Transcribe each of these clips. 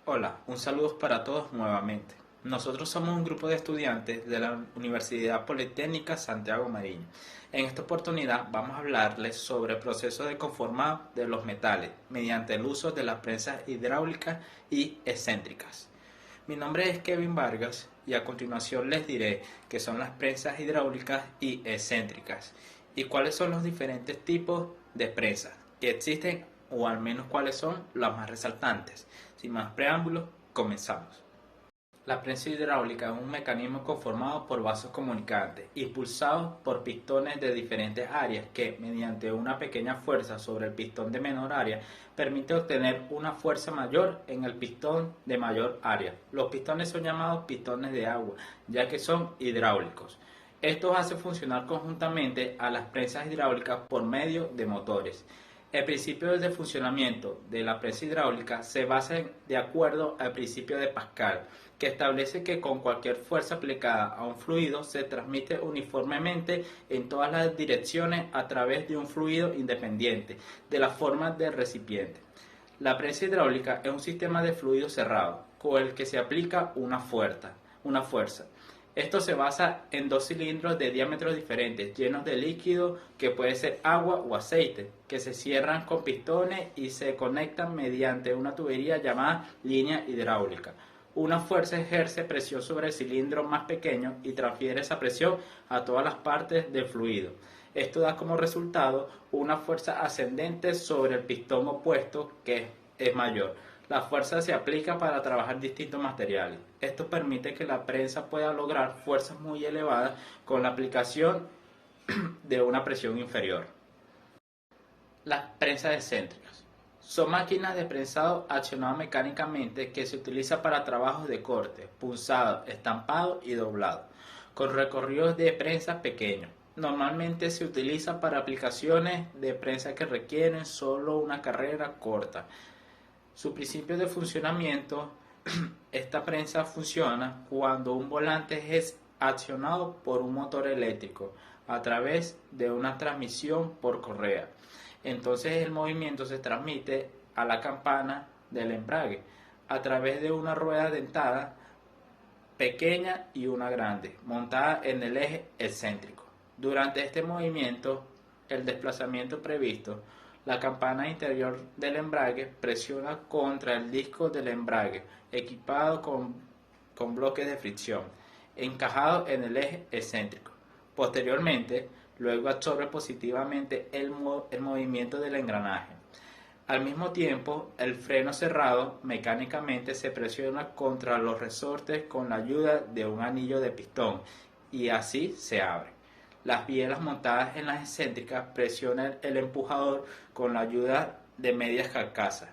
Hola, un saludo para todos nuevamente. Nosotros somos un grupo de estudiantes de la Universidad Politécnica Santiago Mariño. En esta oportunidad vamos a hablarles sobre el proceso de conformado de los metales mediante el uso de las prensas hidráulicas y excéntricas. Mi nombre es Kevin Vargas y a continuación les diré qué son las prensas hidráulicas y excéntricas y cuáles son los diferentes tipos de prensas que existen o al menos cuáles son las más resaltantes. Sin más preámbulos, comenzamos. La prensa hidráulica es un mecanismo conformado por vasos comunicantes, impulsados por pistones de diferentes áreas que, mediante una pequeña fuerza sobre el pistón de menor área, permite obtener una fuerza mayor en el pistón de mayor área. Los pistones son llamados pistones de agua, ya que son hidráulicos. Esto hace funcionar conjuntamente a las prensas hidráulicas por medio de motores. El principio de funcionamiento de la prensa hidráulica se basa de acuerdo al principio de Pascal, que establece que con cualquier fuerza aplicada a un fluido se transmite uniformemente en todas las direcciones a través de un fluido independiente de la forma del recipiente. La prensa hidráulica es un sistema de fluido cerrado con el que se aplica una fuerza. Esto se basa en dos cilindros de diámetros diferentes, llenos de líquido que puede ser agua o aceite, que se cierran con pistones y se conectan mediante una tubería llamada línea hidráulica. Una fuerza ejerce presión sobre el cilindro más pequeño y transfiere esa presión a todas las partes del fluido. Esto da como resultado una fuerza ascendente sobre el pistón opuesto que es mayor. La fuerza se aplica para trabajar distintos materiales. Esto permite que la prensa pueda lograr fuerzas muy elevadas con la aplicación de una presión inferior. Las prensas excéntricas son máquinas de prensado accionadas mecánicamente que se utilizan para trabajos de corte, punzado, estampado y doblado, con recorridos de prensa pequeños. Normalmente se utiliza para aplicaciones de prensa que requieren solo una carrera corta. Su principio de funcionamiento, esta prensa funciona cuando un volante es accionado por un motor eléctrico a través de una transmisión por correa. Entonces el movimiento se transmite a la campana del embrague a través de una rueda dentada pequeña y una grande, montada en el eje excéntrico. Durante este movimiento, el desplazamiento previsto, la campana interior del embrague presiona contra el disco del embrague, equipado con bloques de fricción, encajado en el eje excéntrico. Posteriormente, luego absorbe positivamente el movimiento del engranaje. Al mismo tiempo, el freno cerrado mecánicamente se presiona contra los resortes con la ayuda de un anillo de pistón y así se abre. Las bielas montadas en las excéntricas presionan el empujador con la ayuda de medias carcasas.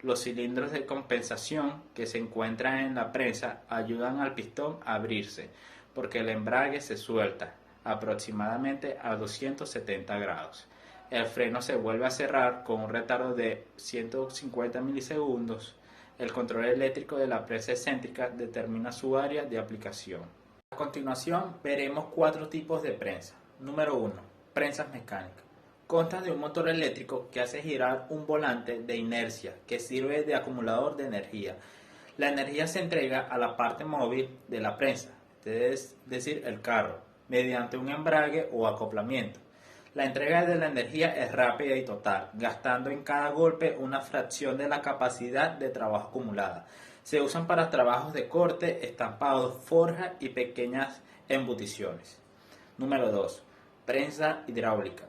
Los cilindros de compensación que se encuentran en la prensa ayudan al pistón a abrirse, porque el embrague se suelta aproximadamente a 270 grados. El freno se vuelve a cerrar con un retardo de 150 milisegundos. El control eléctrico de la prensa excéntrica determina su área de aplicación. A continuación veremos cuatro tipos de prensa. Número 1. Prensas mecánicas. Consta de un motor eléctrico que hace girar un volante de inercia que sirve de acumulador de energía. La energía se entrega a la parte móvil de la prensa, es decir, el carro, mediante un embrague o acoplamiento. La entrega de la energía es rápida y total, gastando en cada golpe una fracción de la capacidad de trabajo acumulada. Se usan para trabajos de corte, estampados, forja y pequeñas embuticiones. Número 2. Prensa hidráulica.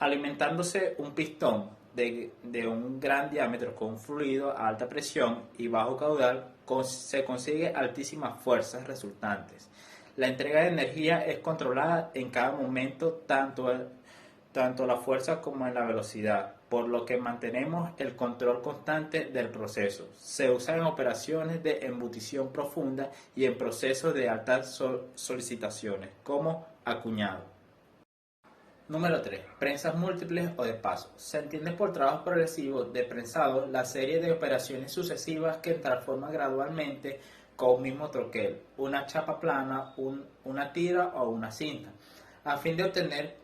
Alimentándose un pistón de un gran diámetro con fluido a alta presión y bajo caudal, se consigue altísimas fuerzas resultantes. La entrega de energía es controlada en cada momento, tanto la fuerza como en la velocidad, por lo que mantenemos el control constante del proceso. Se usa en operaciones de embutición profunda y en procesos de altas solicitaciones, como acuñado. Número 3. Prensas múltiples o de paso. Se entiende por trabajo progresivo de prensado la serie de operaciones sucesivas que transforman gradualmente con un mismo troquel, una chapa plana, una tira o una cinta, a fin de obtener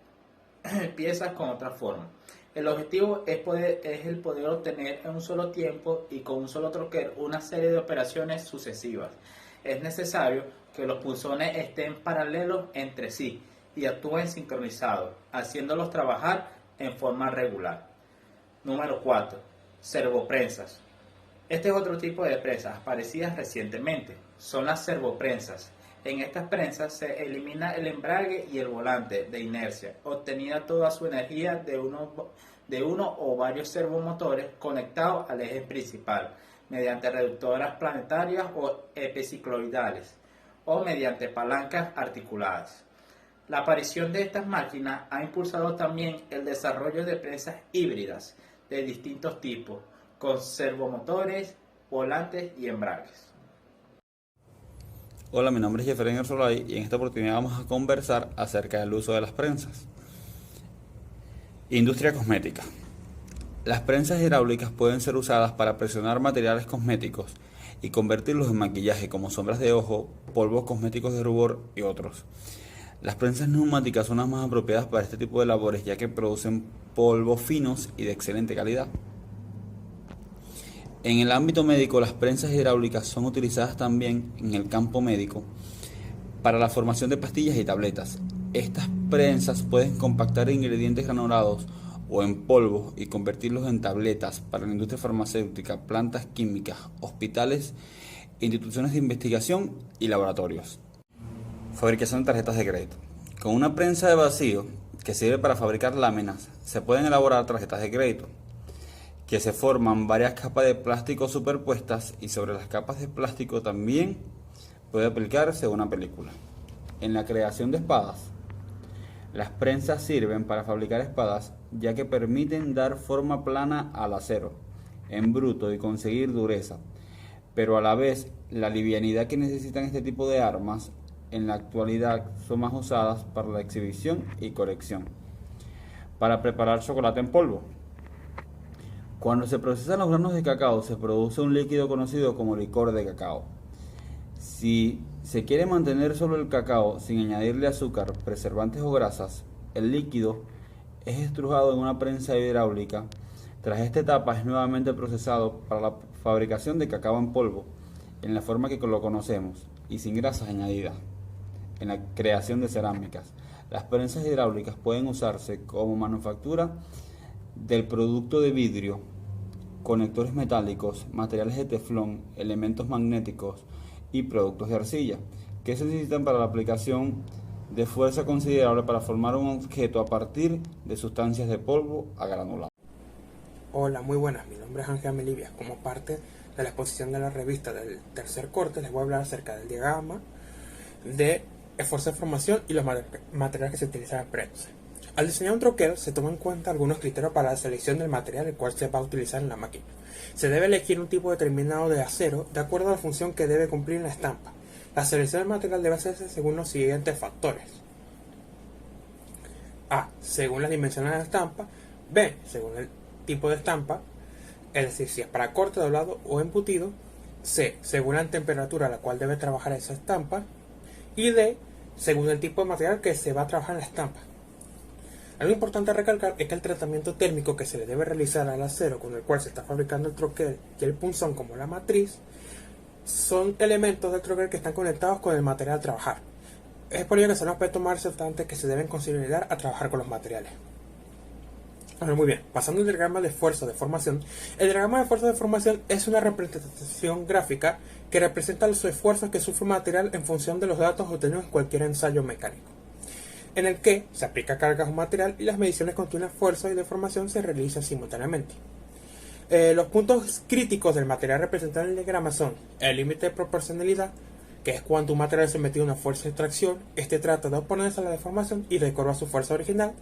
piezas con otra forma. El objetivo es el poder obtener en un solo tiempo y con un solo troquel una serie de operaciones sucesivas. Es necesario que los punzones estén paralelos entre sí y actúen sincronizados, haciéndolos trabajar en forma regular. Número 4. Servoprensas. Este es otro tipo de prensas aparecidas recientemente. Son las servoprensas. En estas prensas se elimina el embrague y el volante de inercia, obtenida toda su energía de uno o varios servomotores conectados al eje principal, mediante reductoras planetarias o epicicloidales, o mediante palancas articuladas. La aparición de estas máquinas ha impulsado también el desarrollo de prensas híbridas de distintos tipos, con servomotores, volantes y embragues. Hola, mi nombre es Jefferson Solay y en esta oportunidad vamos a conversar acerca del uso de las prensas. Industria cosmética. Las prensas hidráulicas pueden ser usadas para presionar materiales cosméticos y convertirlos en maquillaje como sombras de ojo, polvos cosméticos de rubor y otros. Las prensas neumáticas son las más apropiadas para este tipo de labores ya que producen polvos finos y de excelente calidad. En el ámbito médico, las prensas hidráulicas son utilizadas también en el campo médico para la formación de pastillas y tabletas. Estas prensas pueden compactar ingredientes granulados o en polvo y convertirlos en tabletas para la industria farmacéutica, plantas químicas, hospitales, instituciones de investigación y laboratorios. Fabricación de tarjetas de crédito. Con una prensa de vacío que sirve para fabricar láminas, se pueden elaborar tarjetas de crédito, que se forman varias capas de plástico superpuestas y sobre las capas de plástico también puede aplicarse una película. En la creación de espadas, las prensas sirven para fabricar espadas ya que permiten dar forma plana al acero en bruto y conseguir dureza, pero a la vez la livianidad que necesitan este tipo de armas en la actualidad son más usadas para la exhibición y colección. Para preparar chocolate en polvo. Cuando se procesan los granos de cacao se produce un líquido conocido como licor de cacao. Si se quiere mantener solo el cacao sin añadirle azúcar, preservantes o grasas, el líquido es estrujado en una prensa hidráulica. Tras esta etapa es nuevamente procesado para la fabricación de cacao en polvo, en la forma que lo conocemos y sin grasas añadidas. En la creación de cerámicas, las prensas hidráulicas pueden usarse como manufactura del producto de vidrio, conectores metálicos, materiales de teflón, elementos magnéticos y productos de arcilla, que se necesitan para la aplicación de fuerza considerable para formar un objeto a partir de sustancias de polvo a granulado. Hola, muy buenas, mi nombre es Ángel Melivia. Como parte de la exposición de la revista del tercer corte, les voy a hablar acerca del diagrama de esfuerzo de formación y los materiales que se utilizan en prensa. Al diseñar un troquel se toman en cuenta algunos criterios para la selección del material el cual se va a utilizar en la máquina. Se debe elegir un tipo determinado de acero de acuerdo a la función que debe cumplir en la estampa. La selección del material debe hacerse según los siguientes factores: A. Según las dimensiones de la estampa. B. Según el tipo de estampa, es decir, si es para corte, doblado o embutido. C. Según la temperatura a la cual debe trabajar esa estampa. Y D. Según el tipo de material que se va a trabajar en la estampa. Algo importante a recalcar es que el tratamiento térmico que se le debe realizar al acero con el cual se está fabricando el troquel y el punzón como la matriz son elementos del troquel que están conectados con el material a trabajar. Es por ello que son aspectos más resaltantes que se deben considerar a trabajar con los materiales. Ahora, muy bien, pasando al diagrama de esfuerzo de formación. El diagrama de esfuerzo de formación es una representación gráfica que representa los esfuerzos que sufre un material en función de los datos obtenidos en cualquier ensayo mecánico, en el que se aplica cargas a un material y las mediciones continuas de fuerza y de formación se realizan simultáneamente. Los puntos críticos del material representados en el diagrama son el límite de proporcionalidad, que es cuando un material es sometido a una fuerza de tracción. Este trata de oponerse a la deformación y recobra su fuerza original.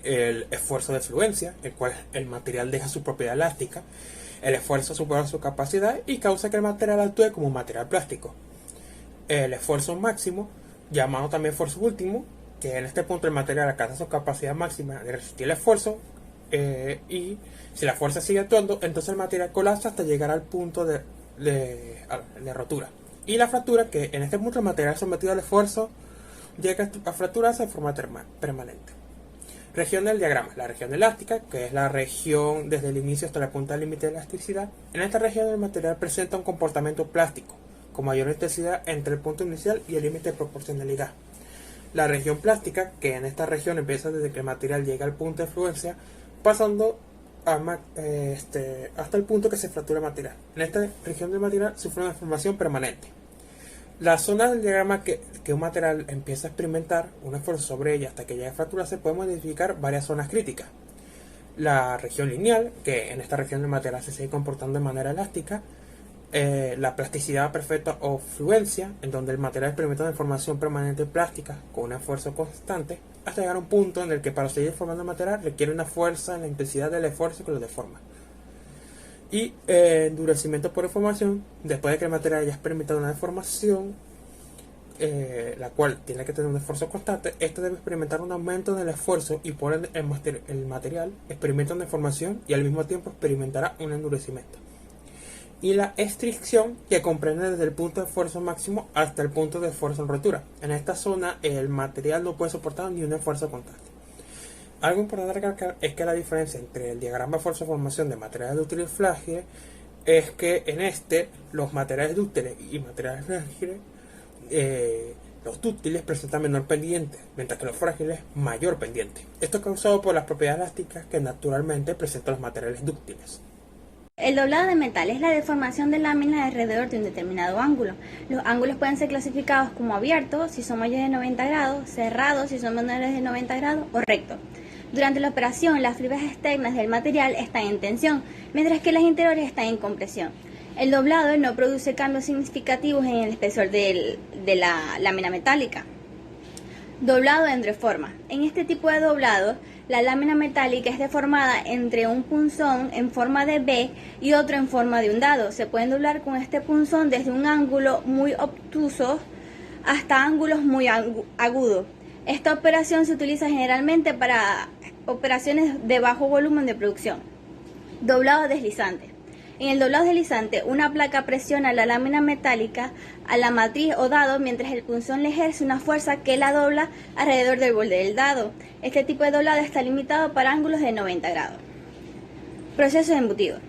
El esfuerzo de fluencia, el cual el material deja su propiedad elástica. El esfuerzo supera su capacidad y causa que el material actúe como un material plástico. El esfuerzo máximo, llamado también esfuerzo último, que en este punto el material alcanza su capacidad máxima de resistir el esfuerzo, y si la fuerza sigue actuando, entonces el material colapsa hasta llegar al punto de rotura. Y la fractura, que en este punto el material sometido al esfuerzo llega a fracturarse de forma permanente. Región del diagrama. La región elástica, que es la región desde el inicio hasta la punta del límite de elasticidad. En esta región el material presenta un comportamiento plástico, con mayor intensidad entre el punto inicial y el límite de proporcionalidad. La región plástica, que en esta región empieza desde que el material llega al punto de fluencia, pasando hasta el punto que se fractura el material. En esta región del material sufre una deformación permanente. La zona del diagrama que un material empieza a experimentar un esfuerzo sobre ella hasta que llegue a fracturarse, podemos identificar varias zonas críticas. La región lineal, que en esta región el material se sigue comportando de manera elástica. La plasticidad perfecta o fluencia, en donde el material experimenta una deformación permanente plástica con un esfuerzo constante, hasta llegar a un punto en el que para seguir formando el material requiere una fuerza en la intensidad del esfuerzo que lo deforma. Y endurecimiento por deformación, después de que el material haya experimentado una deformación, la cual tiene que tener un esfuerzo constante, este debe experimentar un aumento en el esfuerzo y por ende el material experimenta una deformación y al mismo tiempo experimentará un endurecimiento. Y la estricción, que comprende desde el punto de esfuerzo máximo hasta el punto de esfuerzo en rotura. En esta zona el material no puede soportar ni un esfuerzo constante. Algo importante a recalcar es que la diferencia entre el diagrama de fuerza de formación de materiales dúctiles y frágiles es que en los materiales dúctiles y materiales frágiles, los dúctiles presentan menor pendiente, mientras que los frágiles mayor pendiente. Esto es causado por las propiedades elásticas que naturalmente presentan los materiales dúctiles. El doblado de metal es la deformación de láminas alrededor de un determinado ángulo. Los ángulos pueden ser clasificados como abiertos si son mayores de 90 grados, cerrados si son menores de 90 grados o rectos. Durante la operación, las fibras externas del material están en tensión, mientras que las interiores están en compresión. El doblado no produce cambios significativos en el espesor de la lámina metálica. Doblado en deforma. En este tipo de doblado, la lámina metálica es deformada entre un punzón en forma de V y otro en forma de un dado. Se pueden doblar con este punzón desde un ángulo muy obtuso hasta ángulos muy agudos. Esta operación se utiliza generalmente para operaciones de bajo volumen de producción. Doblado deslizante. En el doblado deslizante, una placa presiona la lámina metálica a la matriz o dado mientras el punzón le ejerce una fuerza que la dobla alrededor del borde del dado. Este tipo de doblado está limitado para ángulos de 90 grados. Proceso de embutido.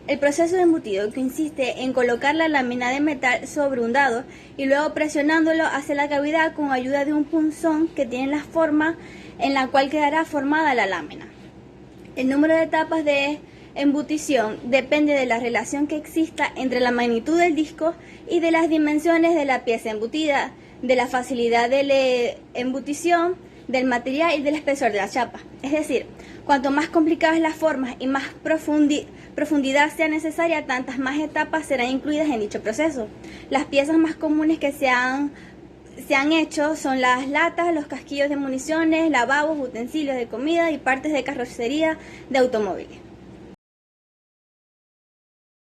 El proceso de embutido consiste en colocar la lámina de metal sobre un dado y luego presionándolo hacia la cavidad con ayuda de un punzón que tiene la forma en la cual quedará formada la lámina. El número de etapas de embutición depende de la relación que exista entre la magnitud del disco y de las dimensiones de la pieza embutida, de la facilidad de la embutición del material y del espesor de la chapa. Es decir, cuanto más complicadas es la forma y más profundidad sea necesaria, tantas más etapas serán incluidas en dicho proceso. Las piezas más comunes que se han hecho son las latas, los casquillos de municiones, lavabos, utensilios de comida y partes de carrocería de automóviles.